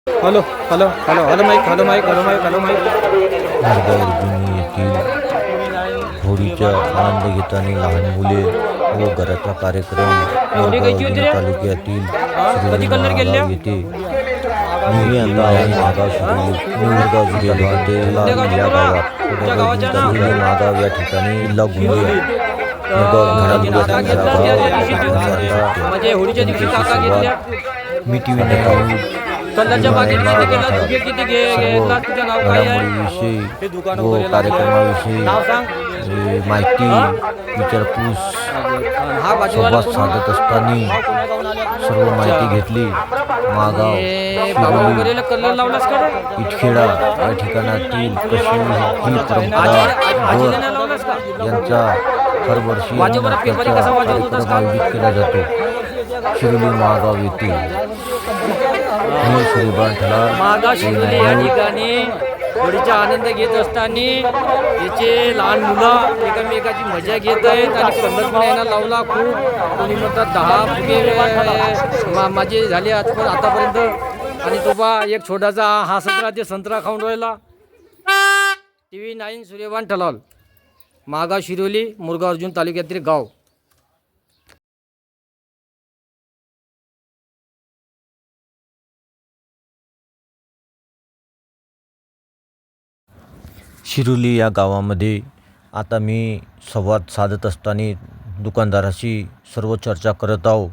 Hello hello hello hello mike hello mike hello mike hello mike. Arjuni येथील होळीचा आनंद घेताना लहान मुले व घराचा कार्यक्रम होळी मोरगाव कायची होती अर्जुनी रे? तालुक्यातील कधी शिरोली कलर केल्या? महागाव येथे मी आता आहे महागाव शिरोली मोरगाव तालुक्यातील या गावात तुमच्या गावाच्या नाव? शिरोली महागाव या ठिकाणी जिल्हा गोंदिया मोरगाव म्हणजे घडामोडी काका असलेला घेतला त्या गाव दिवशी ठिकाणी आता म्हणजे होळीच्या दिवशी जनतेची काका घेतल्या. सुरुवात मी टी व्ही न्यूज कलरच्या पाकिट किती केला? सर्व धुगे किती घेतला? तुझं नाव काय आहे? घडामोडीविषयी हे दुकान व वगैरे कार्यक्रमाविषयी नाव सांग. माहिती हा? विचारपूस हा बाजूवाला संवाद कोण? साधत असताना कोण्या गावून आल्या तू? सर्व माहिती घेतली. मागाव बाबा शिरोली वगैरे कलर लावलास का रे? इटखेडा या ठिकाणातील कशी ही परंपरा आजीने वर लावलास का? यांचा हर वर्षी वाजव बरं, पेपरी नाटकाचा कसा वाजवत होतास कार्यक्रम का? आयोजित केला जातो. शिरोली महागाव येथे मी श्रीबान मागा शिरोली या ठिकाणी होळीचा आनंद घेत असताना त्याचे लहान मुलं एकमेकाची मजा घेत आहेत आणि कलर पण यांना लावला खूप. कोणी म्हणतात 10 फुगे माझे झाले आतापर्यंत. आणि तो बा एक छोटासा हा संत्रा ते संत्रा खाऊन राहिला. TV9 सूर्यवान ठलाल मागा शिरोली मोरगाव अर्जुन तालुक्यातील गाव. शिरोली या गावामध्ये आता मी संवाद साधत असताना दुकानदाराशी सर्व चर्चा करत आहो.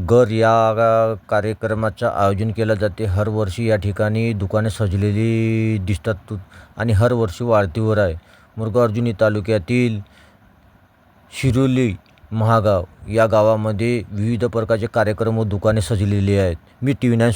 गर या कार्यक्रमाचं आयोजन केलं जाते. हर वर्षी या ठिकाणी दुकाने सजलेली दिसतात आणि हर वर्षी वाढतीवर आहे. मोरगाव अर्जुनी तालुक्यातील शिरोली महागाव या गावामध्ये विविध प्रकारचे कार्यक्रम व दुकाने सजलेली आहेत. मी TV9